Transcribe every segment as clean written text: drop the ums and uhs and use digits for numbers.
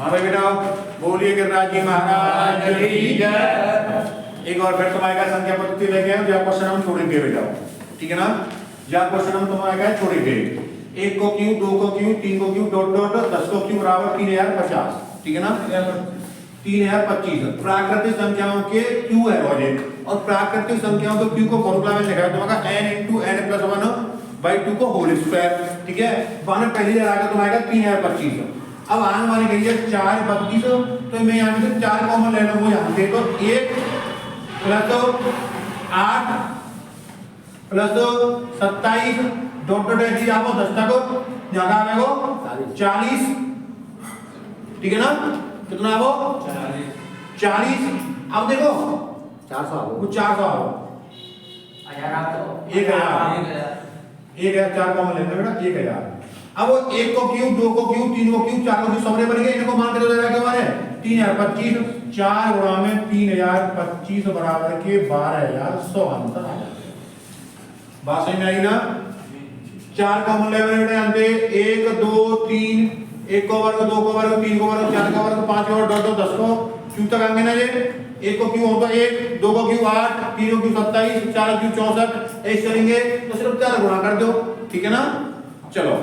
हाँ भाई बेटा बोलिए गिरिराज जी महाराज की जय। एक बार फिर तुम्हारे का संख्या पद्धति लेके आए जहाँ क्वेश्चन हम छोड़ेंगे बेटा, ठीक है ना। जहाँ क्वेश्चन हम तुम्हारे का छोड़ेंगे, 1 को क्यू, 2 को क्यू, 3 को क्यू, डॉट डॉट 10 को क्यू बराबर 3050, ठीक है ना। 3025 प्राकृतिक संख्याओं के क्यू है लॉजिक, और प्राकृतिक संख्याओं के क्यू को फॉर्मूला में लिखा है तुम्हारा n × n+1/2 को होल स्क्वायर, ठीक है। वहां पहली जगह आकर तुम्हारा 3025। अब आने वाली गई है 4 32, तो मैं यहाँ में 4 कॉमन ले लूंगा यहाँ से, तो 1 + 8 + 27 डॉट डॉट ऐसे आपको 10 तक जगह आएगा 40, ठीक है ना। कितना वो 40। अब देखो 400 वो 400 आओ 1000 4 कॉमन लेते बेटा 1000। अब वो 1 को क्यू, 2 को क्यू, 3 को क्यू, 4 को क्यू सबरे बन गए, इनको मान के दो जगह के बारे 3025 4 गुणा में 3025 बराबर के 12100 आंसर आ जाता है। बात समझ में आई ना। 4 कॉमन ले बेटा अंते 1 2 3, 1 को वर्ग, 2 को वर्ग, 3 को वर्ग, 4 का वर्ग, 5 और डॉट 10 को क्यू तक आएंगे ना। ये 1 को क्यू होगा 1, 2 को क्यू 8, 3 को क्यू 27, 4 को क्यू 64, ऐसे करेंगे तो सिर्फ 4 गुणा कर दो, ठीक है ना। चलो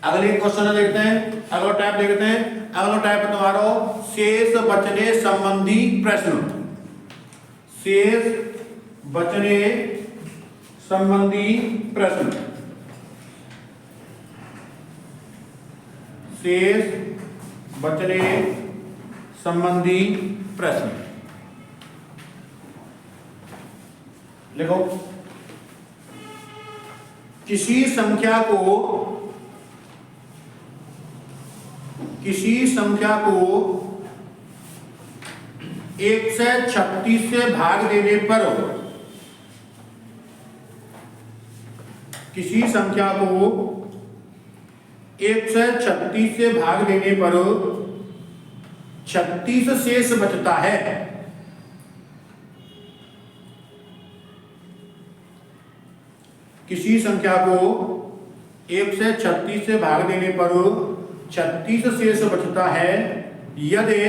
अगले क्वेश्चन देखते हैं, अगला टाइप देखते हैं। अगला टाइप है तुम्हारा शेष बचने संबंधी प्रश्न। शेष बचने संबंधी प्रश्न। शेष बचने संबंधी प्रश्न लिखो। किसी संख्या को 1 से 36 से भाग देने पर, किसी संख्या को 1 से 36 से भाग देने पर 36 शेष बचता है। किसी संख्या को 1 से 36 से भाग देने पर 36 शेष बचता है यदि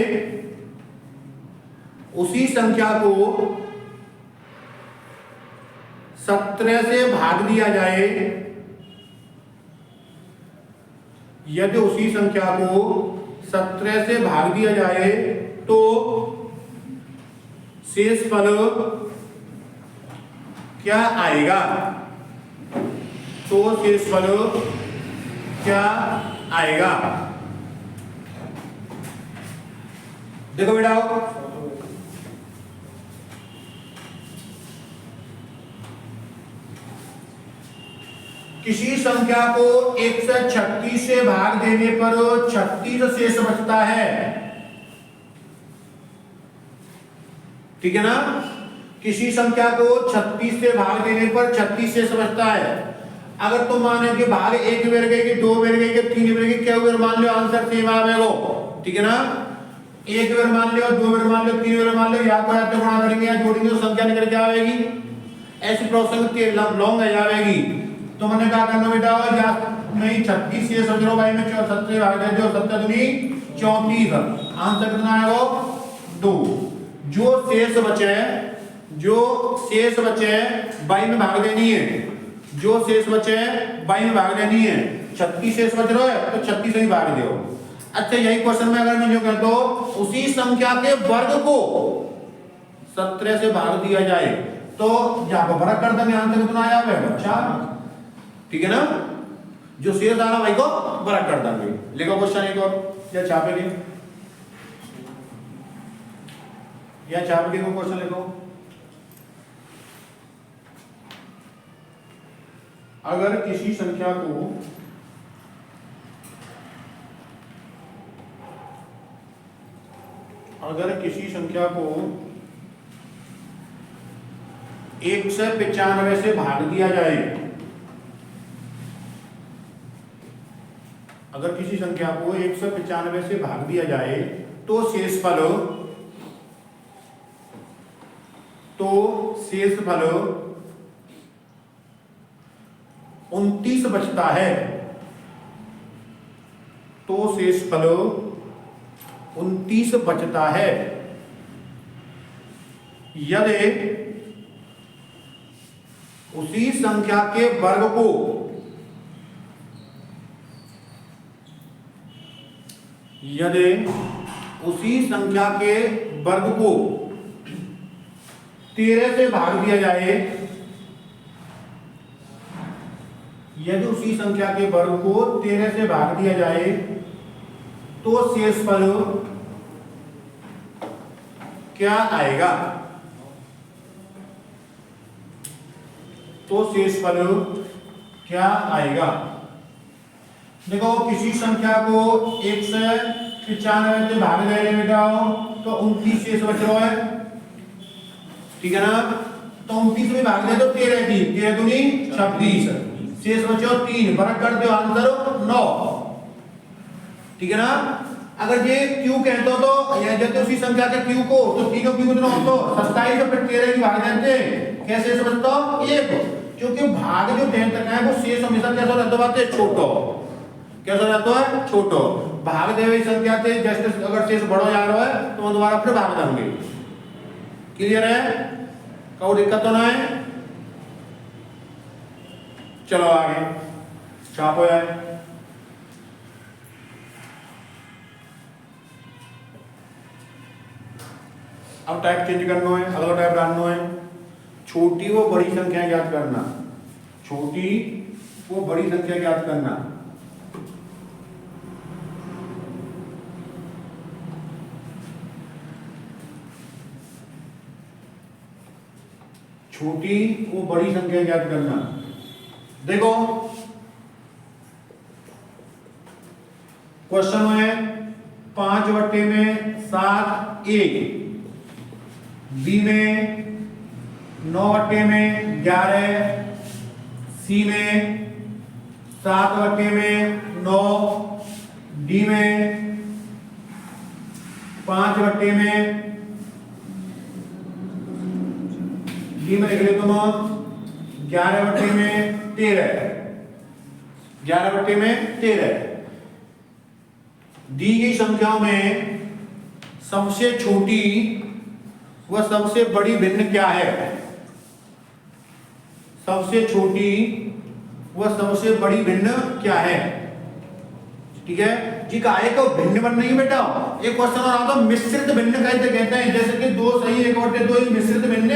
उसी संख्या को 17 से भाग दिया जाए, यदि उसी संख्या को 17 से भाग दिया जाए तो शेषफल क्या आएगा। तो शेषफल क्या आएगा। देखो बेटा किसी संख्या को 1 से 36 से भाग देने पर 36 शेष बचता है, ठीक है ना। किसी संख्या को 36 से भाग देने पर 36 शेष बचता है। अगर तुम माने कि भाग 1 बेर गई कि 2 बेर गई कि 3 बेर गई, क्या बेर मान लो आंसर सेम आवेगा, ठीक है ना। 1 बेर मान लो, 2 बेर मान लो, 3 बेर मान लो, या तो ऐसे गुणा करेंगे या जोड़ेंगे तो संख्या निकल के आएगी। ऐसी प्रोसेस लॉन्ग है जाएगी। तो मैंने क्या करना बेटा, या नहीं 36 शेष समझ लो भाई, मैं 17 भाग दे दो 17 दूनी 34, आंसर कितना आएगा 2। जो शेष बचे बाई में भाग देनी है, जो शेष बचे बाई में भाग देनी है। 36 शेष बच रहा है तो 36 से ही भाग दो। अच्छा यही क्वेश्चन में अगर मैं जो कहता हूं उसी संख्या के वर्ग को 17 से भाग दिया जाए तो यहां पर वर्ग कर देंगे, आंसर कितना आया है 4, ठीक है ना। जो शेष आ रहा भाई को वर्ग कर देंगे। लिखो क्वेश्चन एक और, या छापेंगे या छाप के क्वेश्चन लिखो। अगर किसी संख्या को अगर किसी संख्या को 1 से 95 से भाग दिया जाए, अगर किसी संख्या को 1 से 95 से भाग दिया जाए तो शेषफल 29 बचता है। तो शेषफल 29 बचता है। यदि उसी संख्या के वर्ग को उसी संख्या के वर्ग को 13 से भाग दिया जाए, यदि उसी संख्या के वर्ग को 13 से भाग दिया जाए तो शेषफल क्या आएगा? तो शेषफल क्या आएगा? देखो किसी संख्या को 1 से 95 से भाग दे रहे बेटा तो 29 शेष बच रहा है, ठीक है ना। तो 29 में भाग दे तो 13 की 13 दूनी 26, शेष बचो 3, फर्क कर दो आंसर 9, ठीक है ना। अगर ये क्यू कहते हो तो या जब उसी संख्या के क्यू को तो तीनों क्यू कितना हो तो 27 और फिर 13 की भाग देते कैसे समझता हो 1, क्योंकि भाग जो देन तक है वो शेष हमेशा कैसा रहता है छोटो, कैसा रहता है छोटो। भाग दे हुई संख्या से जस्ट अगर शेष बड़ा जा रहा है तो हम दोबारा फिर भाग देंगे। क्लियर है? कोई दिक्कत तो ना है? चलो आगे छापो यार। अब टाइप चेंज करना है, अगला टाइप डालना है। छोटी वो बड़ी संख्या ज्ञात करना, छोटी वो बड़ी संख्या ज्ञात करना। छोटी वो बड़ी संख्या ज्ञात करना। देखो क्वेश्चन है 5/7 A, बी में 9/11, सी में 7/9, डी में 5/, डी में लिख ले तुम 11/13, 11/13। दी गई संख्याओं में सबसे छोटी वह सबसे बड़ी भिन्न क्या है? सबसे छोटी वह सबसे बड़ी भिन्न क्या है? ठीक है जी। का एक भिन्न भिन्न नहीं बेटा, एक क्वेश्चन और आता मिश्रित भिन्न कहते हैं, जैसे कि 2 सही 1/2 मिश्रित भिन्न,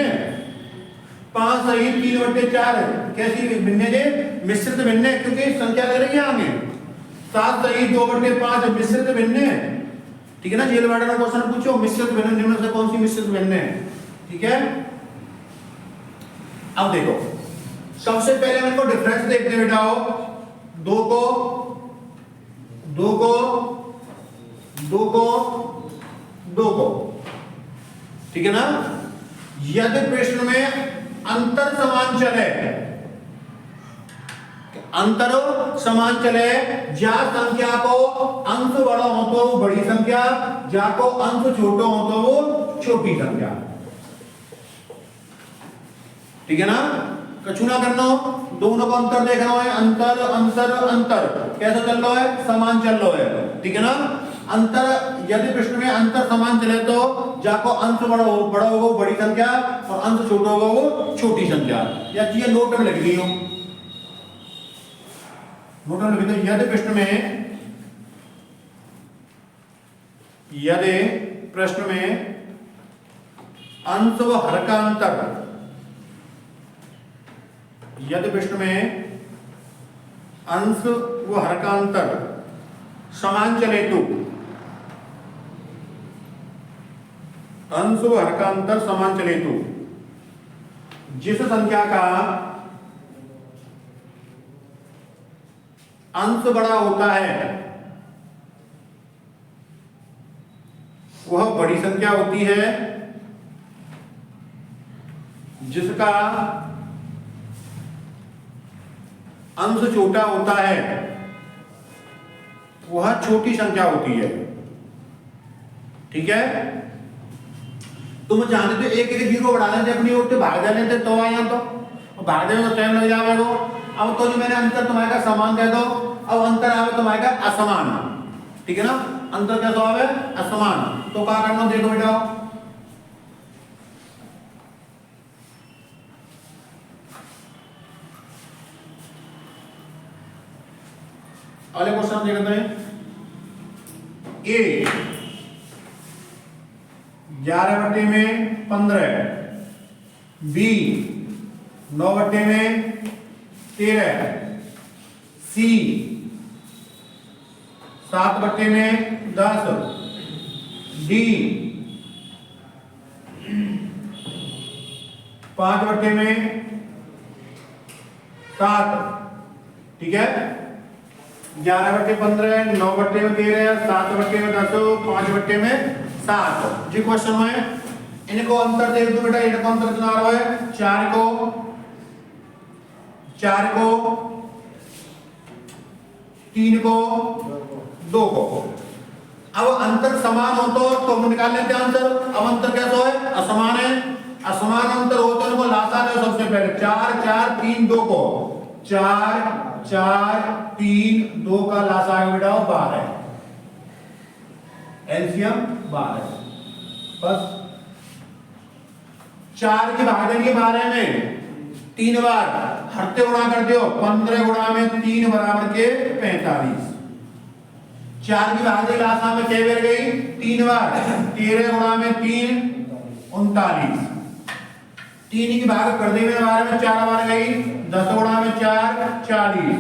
5 सही 3/4 कैसी भिन्न है? मिश्रित भिन्न, क्योंकि संख्या लग रही है आगे। 7 सही 2/5 मिश्रित भिन्न, ठीक है ना। जेल वार्डन का क्वेश्चन पूछो मिश्रित भिन्न निम्न से कौन सी मिश्रित भिन्न है, ठीक है। अब देखो सबसे पहले मेरे को डिफरेंस देखते बेटा, 2 को 2 को 2 को 2 को, ठीक है ना। यदि प्रश्न में अंतर समान चले, अंतर समान चले, जा संख्या को अंश बड़ा हो तो वो बड़ी संख्या, जा को अंश छोटा हो तो वो छोटी संख्या, ठीक है ना। कछु ना करना, दोनों को अंतर देखना है। अंतर अंतर अंतर कैसा चल रहा है? समान चल रहा है, ठीक है ना। अंतर यदि प्रश्न में अंतर समान चले तो जाको अंश बड़ा होगा वो बड़ी संख्या और अंश छोटा होगा वो छोटी संख्या। या चीजें नोट में लिख ली हो, नोट में लिख दो। यदि प्रश्न में अंश व हर का अंतर, यदि प्रश्न में अंश व हर का अंतर समान चले तो, अंश व हर का अंतर समान चले तो जिस संख्या का अंश बड़ा होता है वह बड़ी संख्या होती है, जिसका अंश छोटा होता है वह छोटी संख्या होती है, ठीक है। तुम जानते थे एक एक जीरो बढ़ा लेते अपनी ओर से भाग दे लेते तो आया तो भाग देने तो टाइम लग जाएगा। अब तो जो मैंने अंतर तुम्हारे का समान कह दो, अब अंतर आवे तुम्हारे का असमान, ठीक है ना। अंतर कैसा है? असमान। तो क्या करना, देखो बेटा, अगले क्वेश्चन देखते हैं। ए 11/15, बी 9/13, सी 7/10, डी 5/7। ठीक है, 11/15, 9/13, 7/10, 5/7। जी क्वेश्चन में इनको अंतर देख दो बेटा, इनको अंतर कितना आ रहा है? 4 को 3 को 2 को। अब अंतर समान हो तो हम निकाल लेते हैं अंतर। अब अंतर कैसा है? असमान है। असमान अंतर हो तो इनको लासा ले सबसे पहले। 4 4 3 2 को 4 4 3 2 का लासा आगे बेटा 12, एलसीएम 12। बस 4 की भाग देंगे 12 में 3 बार, हरते गुणा कर दियो। 15 गुणा में 3 बराबर के 45। 4 की भाग दे लासा में क्या बेर गई? 3 बार, 13 गुणा में 3 39। 3 की भाग कर दे में 12 में 4 बार गई, 10 गुणा में 4 40।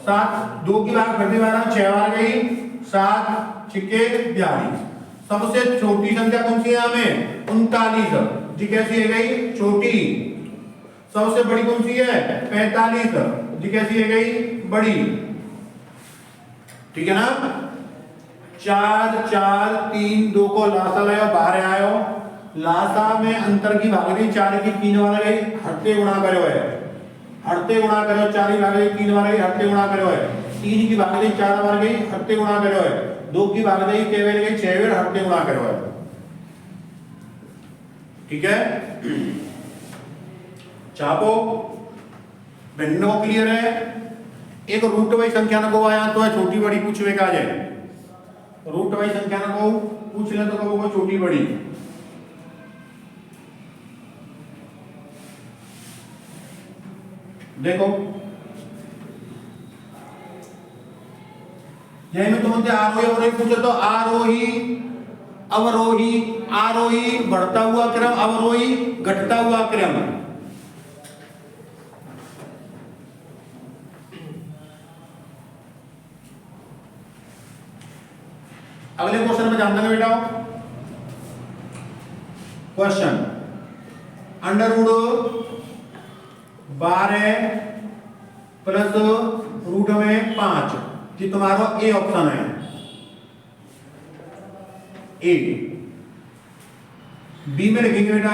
7 2 की भाग कर दे 12 में 6 बार गई, 7 छिके 42। सबसे छोटी संख्या कौन सी है हमें? 39। जी कैसी है गई? छोटी। सबसे बड़ी कौन सी है? 45। जी कैसी है गई? बड़ी। ठीक है ना? 4 4 3 2 को लासा लाया, बाहर आयो। लासा में अंतर की भाग गई 4 की 3 बार गई, हरते गुणा करो है। हरते गुणा करो, 4 की भाग गई 3 बार गई, हरते गुणा करो है। 3 की भाग गई 4 बार गई, हरते गुणा करो है। 2 की भाग गई के बेर गई 6 बेर, हरते गुणा करो है। ठीक है, चापो भिन्न को क्लियर है। एक रूट वाइज संख्या न को आया तो है छोटी बड़ी पूछवे का जाए। रूट वाइज संख्या न को पूछ ले तो कहो वो छोटी बड़ी। देखो यही में तुमसे आरोही अवरोही पूछे तो आरोही अवरोही, आरोही बढ़ता हुआ क्रम, अवरोही घटता हुआ क्रम। अगले क्वेश्चन में ध्यान देना बेटा। क्वेश्चन √12 प्लस रूट में 5, जी तुम्हारा ए ऑप्शन है। ए। बी में लिखेंगे बेटा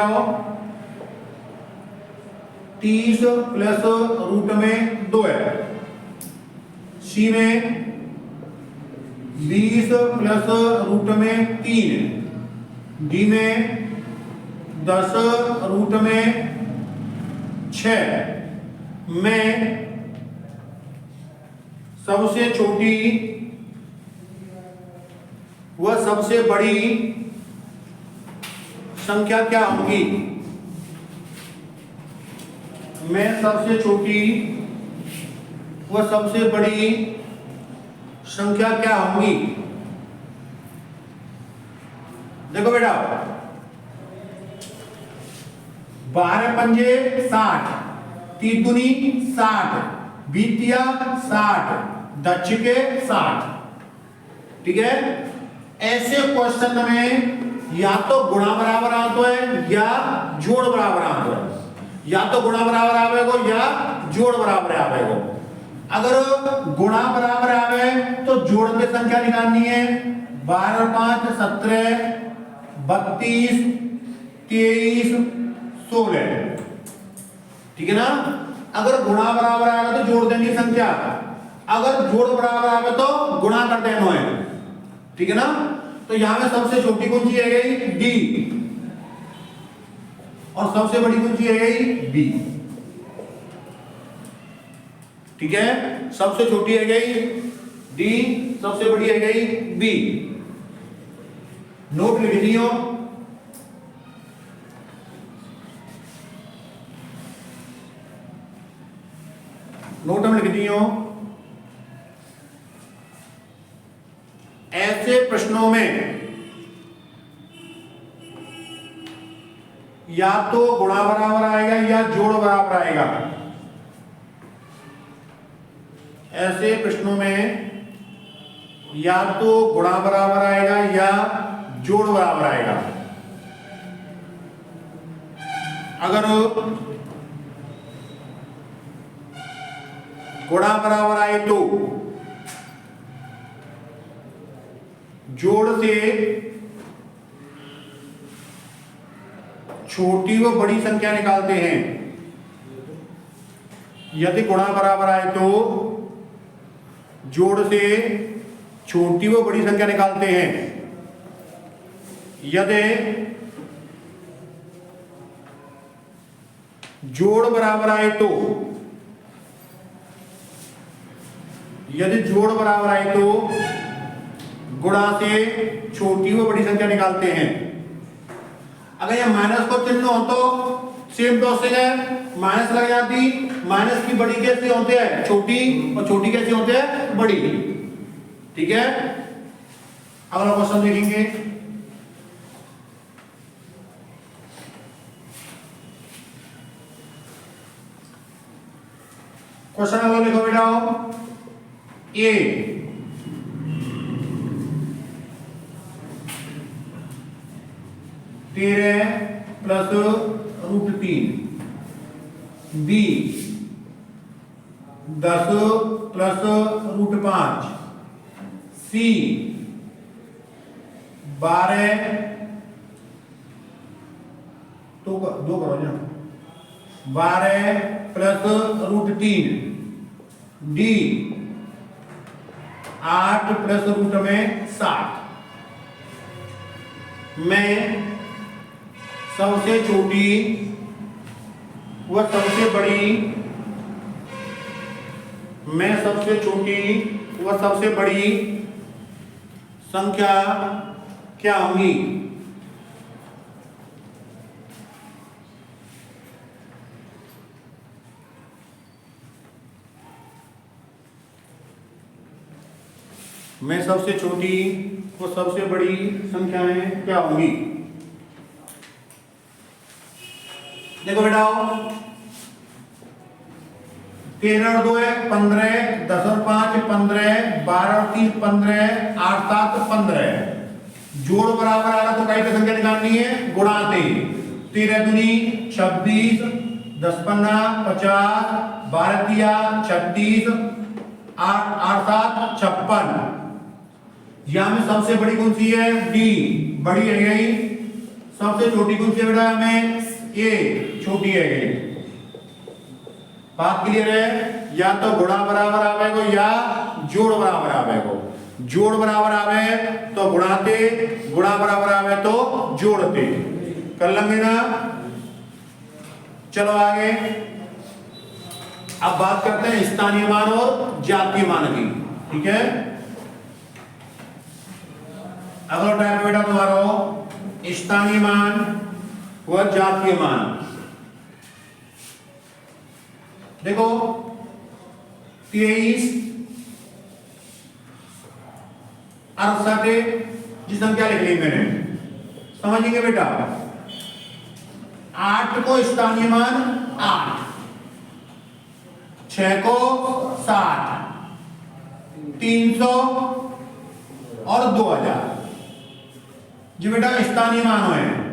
30 प्लस रूट में 2 है। सी में 20 प्लस रूट में 3। डी में 10 रूट में 6 में सबसे छोटी व सबसे बड़ी संख्या क्या होगी? में सबसे छोटी व सबसे बड़ी संख्या क्या होगी? देखो बेटा 12 पंजे 60, 3 दूनी 60, 20 60, दक्षिके 60। ठीक है, ऐसे क्वेश्चन में या तो गुणा बराबर आतो है या जोड़ बराबर आतो है। या तो गुणा बराबर आवेगो या जोड़ बराबर आवेगो। अगर गुणा बराबर आवे तो जोड़ के संख्या निकालनी है। 12 5 17, 32 23 16। ठीक है ना? अगर गुणा बराबर आवे तो जोड़ देनी संख्या, अगर जोड़ बराबर आवे तो गुणा कर देना है। ठीक है ना? तो यहां में सबसे छोटी कौन सी है गई? डी। और सबसे बड़ी कौन सी है गई? बी। ठीक है, सबसे छोटी है गई डी, सबसे बड़ी है गई बी। नोट लिख दियो। नोट में लिख दियो, ऐसे प्रश्नों में या तो गुणा बराबर आएगा या जोड़ बराबर आएगा। ऐसे प्रश्नों में या तो गुणा बराबर आएगा या जोड़ बराबर आएगा। अगर गुणा बराबर आए तो जोड़ से छोटी व बड़ी संख्या निकालते हैं। यदि गुणा बराबर आए तो जोड़ से छोटी व बड़ी संख्या निकालते हैं। यदि जोड़ बराबर आए तो गुणा से छोटी व बड़ी संख्या निकालते हैं। अगर यह माइनस को चिन्ह हो तो सेम प्रोसेस है, माइनस लग जाती। माइनस की बड़ी कैसे होते हैं? छोटी, और छोटी कैसे होते हैं? बड़ी। ठीक है, अगला क्वेश्चन देखेंगे। क्वेश्चन अगला लिखो बेटा, ए 13 प्लस √3, बी 10 प्लस √5, सी 12 तो दो करो ना, 12 प्लस √3, डी 8 प्लस √7। मैं सबसे छोटी व सबसे बड़ी संख्या क्या होंगी? मैं सबसे छोटी व सबसे बड़ी संख्याएं क्या होंगी? देखो बेटा, 13 और 2 है 15, 10 और 5 15, 12 और 3 15, 8 7 15। जोड़ बराबर आ रहा तो कई संख्या निकालनी है, गुणा 13 दूनी 26, 10 15 50, 12 तिया 36, 8 7 56। यहां में सबसे बड़ी कौन सी है? डी, बड़ी है गई। सबसे छोटी कौन सी है बेटा? हमें ए, छोटी है गई। बात क्लियर है? या तो गुणा बराबर आवेगो या जोड़ बराबर आवेगो। जोड़ बराबर आवे तो गुणाते, गुणा बराबर आवे तो जोड़ते। कर लेंगे ना? चलो आगे। अब बात करते हैं स्थानीय मान और जातीय मान की। ठीक है, अगला टाइम बेटा तुम्हारा स्थानीय मान व जातीय मान। देखो 23 68 जी संख्या लिख ली मैंने, समझेंगे बेटा। 8 को स्थानीय मान 8, 6 को 60, 300 और 2000 जी बेटा स्थानीय मान है।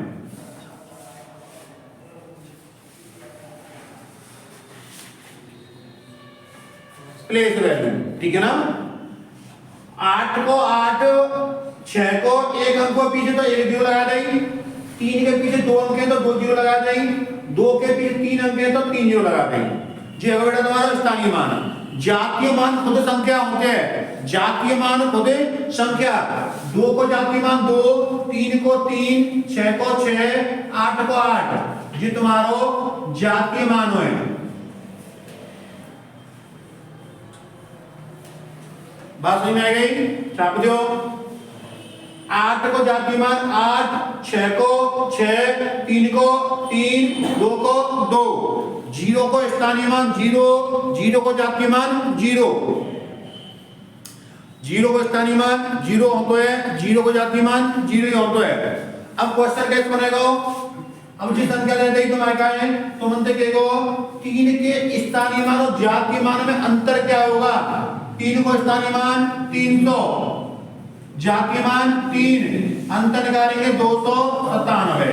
प्लेस वैल्यू, ठीक है ना। 8 को 8, 6 को एक अंक को पीछे तो एक जीरो लगा देंगे, 3 के पीछे 2 अंक है तो 2 जीरो लगा देंगे, 2 के पीछे 3 अंक है तो 3 जीरो लगा देंगे। जी बेटा तुम्हारा स्थानीय मान। जातीय मान खुद संख्या होते हैं, जातीय मान खुद संख्या। 2 को जातीय मान 2, 3 को 3, 6 को 6, 8 को 8 जी तुम्हारो जातीय मान है। बात समझ में आ गई? छाप दो। 8 को जातिमान 8, 6 को 6, 3 को 3, 2 को 2, 0 को स्थानीय मान 0, 0 को जातिमान 0, 0 को स्थानीय मान 0 होता है, 0 को जातिमान 0 ही होता है। अब क्वेश्चन कैसे बनेगा? अब जिस संख्या दे दी तुम आएगा है तो मनते कहेगो 3 के स्थानीय मान और जातीय मान में अंतर क्या होगा? 3 को स्थानीय मान 300, जातीय मान 3, अंतर निकालेंगे 297,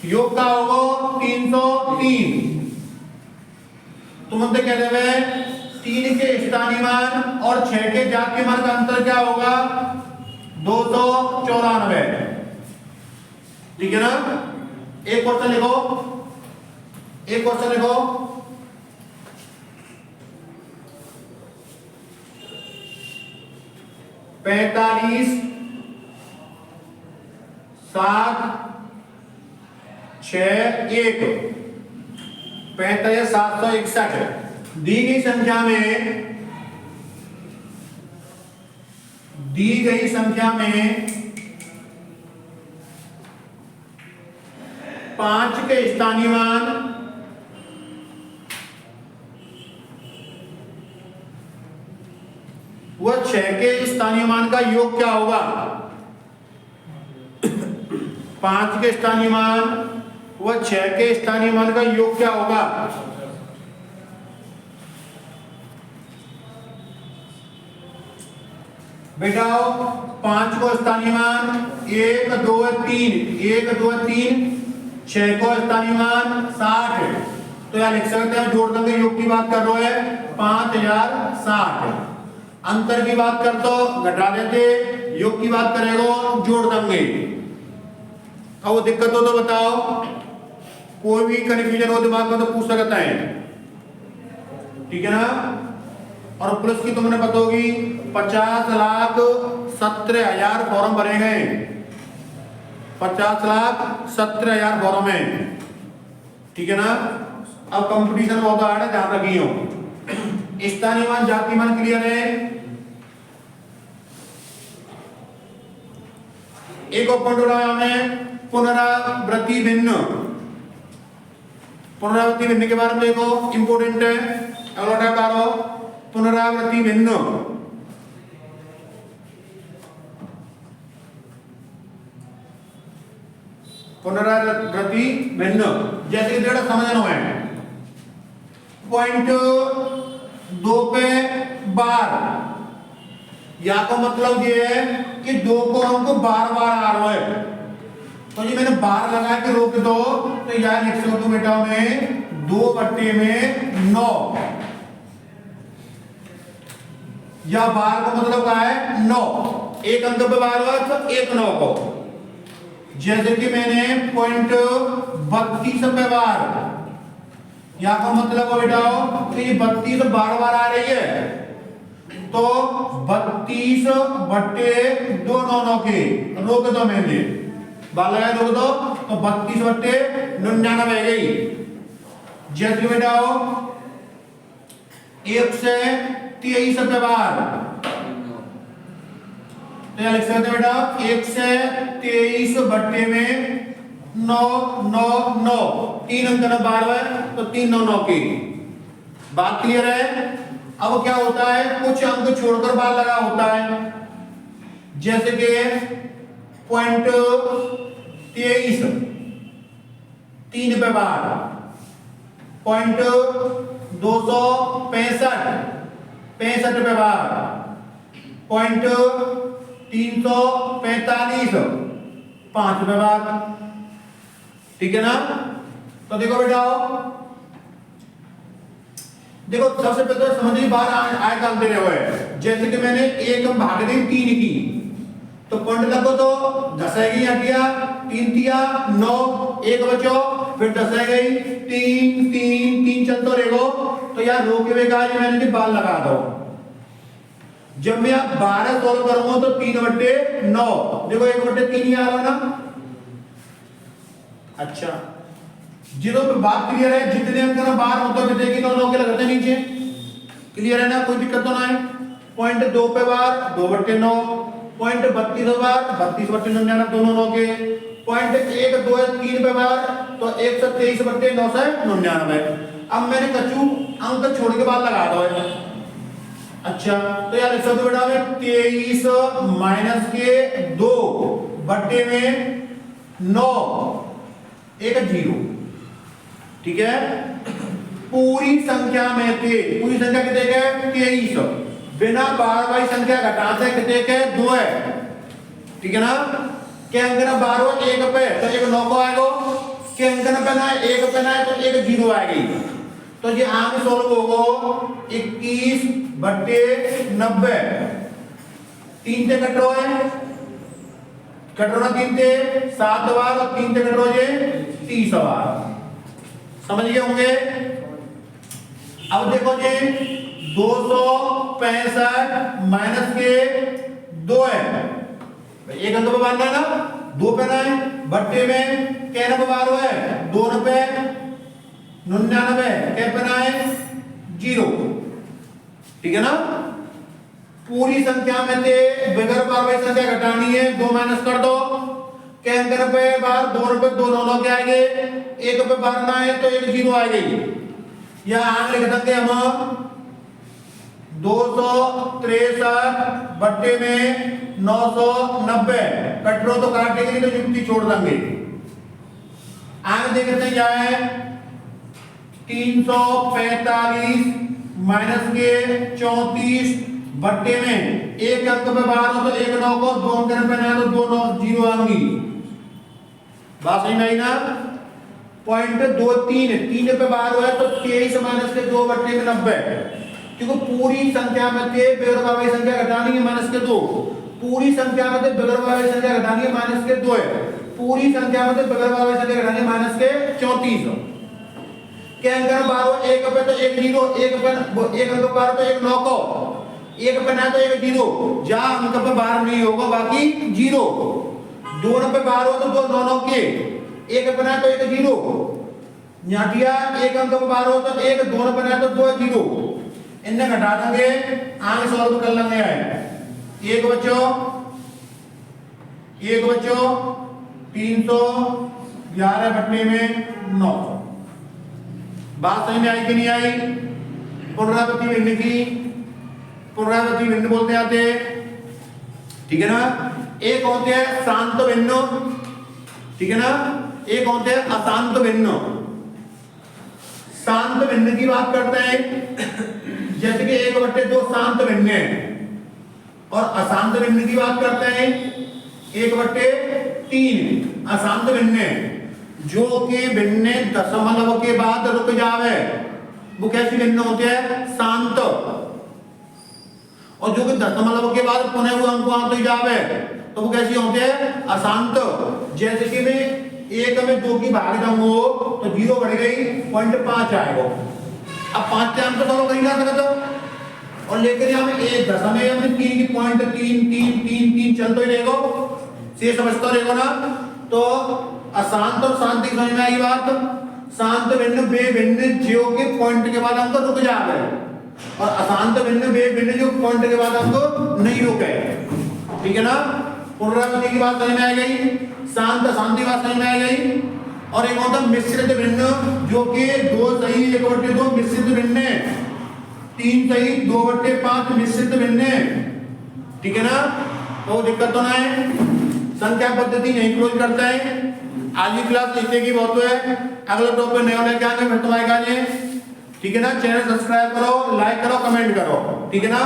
योग का होगा 303। तो मनते कह देवे 3 के स्थानीय मान और 6 के जातीय मान का अंतर क्या होगा? 294। ठीक है ना? एक क्वेश्चन लिखो, एक क्वेश्चन लिखो। पैंतालीस 7 6 1 45 761 दी गई संख्या में 5 के स्थानीय मान व 6 के स्थानीय मान का योग क्या होगा? 5 के स्थानीय मान व 6 के स्थानीय मान का योग क्या होगा? बेटा 5 को स्थानीय मान 1 2 3, 1 2 3, 6 को स्थानीय मान 60, तो यहां लिख सकते हैं जोड़ देंगे, योग की बात कर रहे हैं 5060, अंतर की बात कर तो घटा देते, योग की बात करेगो जोड़ देंगे। अब वो दिक्कत हो तो बताओ, कोई भी कंफ्यूजन हो दिमाग में तो पूछ सकता है, ठीक है ना? और प्लस की तुमने पता होगी 50,17,000 फॉर्म भरे गए, 50,17,000 फॉर्म है, ठीक है ना? अब कंपटीशन बहुत हार्ड है, ध्यान रखियो। स्थानीय मान जातीय मान क्लियर है। एक और पॉइंट उठाया हमने, पुनरावृत्ति भिन्न। पुनरावृत्ति भिन्न के बारे में देखो, इंपोर्टेंट है, अगला करो पुनरावृत्ति भिन्न। पुनरावृत्ति भिन्न जैसे कि समझना है, पॉइंट 2 पे बार, या का मतलब ये है कि 2 को हमको बार बार आ रहा है, तो ये मैंने बार लगा के रोक दो, तो यार लिख सकते बेटा में 2/9, या बार का मतलब क्या है? 9, एक अंक पे बार हुआ तो 1 9 को, जैसे कि मैंने पॉइंट 32 पे बार, यहाँ का मतलब हो बेटा तो ये 32 बार बार आ रही है, तो 32/299 के रोक दो, मैंने बार लगाया रोक दो, तो 32/99 गई। जैसे बेटा 1 से 23 पे बार, तो यहां लिख सकते बेटा 1 से 23/999, 3 अंक ना 12 तो 399 की बात क्लियर है। अब क्या होता है, कुछ अंक छोड़कर बार लगा होता है, जैसे कि पॉइंट 23 3 पे बार, पॉइंट 265 पे बार, पॉइंट 345 5 पे बार, ठीक है ना? तो देखो बेटा, देखो सबसे पहले तो समझिए बार आए काम दे रहे हुए, जैसे कि मैंने 1 भाग दी 3 की, तो पॉइंट लगो तो 10 है गई, 3 दिया 9, 1 बचो, फिर 10 है गई, 3 चलते रहेगो, तो यार रोके हुए कहा मैंने बाल लगा दो। जब मैं 12 सॉल्व करूंगा तो 3/9, देखो 1/3 ही आ रहा ना। अच्छा, जीरो पे बात क्लियर है, जितने अंक ना बाहर होता है देखिए 9 के लगाते नीचे, क्लियर है ना? कोई दिक्कत तो ना है। पॉइंट 2 पे बार 2/9, पॉइंट 32 बार 32 बट्टे 99 दोनों नौ के पॉइंट 1 2 3 पे बार तो 123 बट्टे 999। अब मैंने कछु अंक छोड़ के बाद लगा दो है। अच्छा तो यार सब बेटा में 23 माइनस के 2 बट्टे में 9 एक 0। ठीक है पूरी संख्या में थे पूरी संख्या कितने के 23 बिना बार बाई संख्या घटाते कितने के 2 है। ठीक है ना के अंक ना 12 एक पे तो एक 9 को आएगा के अंक ना पे ना एक पे ना तो एक 0 आएगी। तो ये आगे सोल्व होगा 21 बट्टे 90 3 से कट रहा है कट रहा 3 से 7 बार और 3 से कट रहा है 30 बार। समझ गए होंगे। अब देखो जी 265 माइनस के 2 है एक अंक पे बांधना है ना 2 पे ना है बट्टे में क्या नंबर 12 है 2 पे 99 क्या पे ना है 0। ठीक है ना पूरी संख्या में से बगैर बार बाई संख्या घटानी है 2 माइनस कर दो क्या अंक पे बार 2 पे 2 9 क्या आएंगे 1 पे बारना है तो 1 0 आएगी। या आगे लिख देंगे हम 263 बट्टे में 990 कटरो तो काटेंगे तो युक्ति छोड़ देंगे। आगे देखते हैं क्या है 345 माइनस के 34 बट्टे में एक अंक पे 12 तो एक 9 को 2 अंक पे ना तो 2 9 0 आएंगी। बात समझ में आई ना पॉइंट 2 3 3 पे 12 है तो 23 माइनस के 2 बट्टे में 90 क्योंकि पूरी संख्या में से बगैर बार बाई संख्या घटानी है माइनस के 2 पूरी संख्या में से बगैर बार बाई संख्या घटानी है माइनस के 2 है पूरी संख्या में से बगैर बार बाई संख्या घटानी है माइनस के 34 के अंक 12 एक पे तो एक 0 एक पे एक अंक 12 तो एक 9 को एक पे ना तो एक 0 जहां अंक पे 12 नहीं होगा बाकी 0 2 पे 12 तो 2 9 के एक पे ना तो एक 0 न्याटिया एक अंक पे 12 तो एक 2 पे ना तो 2 0 इन्हें घटा देंगे आगे सॉल्व कर लेंगे। एक बच्चों 311 बट्टे में 9। बात समझ में आई कि नहीं आई। पुनरावृत्ति भिन्न की पुनरावृत्ति भिन्न बोलते आते ठीक है ना। एक होते हैं शांत भिन्न ठीक है ना एक होते हैं अशांत भिन्न। शांत भिन्न की बात करते हैं जैसे कि 1/2 शांत भिन्न है और अशांत भिन्न की बात करते हैं 1/3 अशांत भिन्न है जो कि भिन्न दशमलव के बाद रुक जावे वो कैसी भिन्न होते हैं शांत और जो कि दशमलव के बाद पुनः वो अंक आते जावे तो वो कैसी होते हैं अशांत। जैसे कि मैं 1 में 2 की भाग दूंगा तो 0 बढ़ गई 0.5 आएगा। अब 5 से हम तो दोनों कहीं जा सकते हो और लेकर यहाँ में 1 दशम है हमने 3 की 0.3 चलते ही रहेगा से समझता रहेगा ना। तो अशांत और शांति समझ में आई बात। शांत भिन्न बे भिन्न जो के पॉइंट के बाद हमको रुक जावे और अशांत भिन्न बे भिन्न जो पॉइंट के बाद हमको नहीं रुके। ठीक है ना। पुनरावृत्ति की बात समझ में आ गई शांत शांति बात समझ में आ गई। और एक होता मिश्रित भिन्न जो कि 2 सही 1/2 मिश्रित भिन्न 3 सही 2/5 मिश्रित भिन्न। ठीक है ना। तो दिक्कत तो ना है। संख्या पद्धति नहीं क्लोज करता है। आज की क्लास लिखने की बहुत है। अगला टॉपिक नया लेके आएंगे फिर तुम्हारे गाने। ठीक है ना। चैनल सब्सक्राइब करो लाइक करो कमेंट करो। ठीक है ना।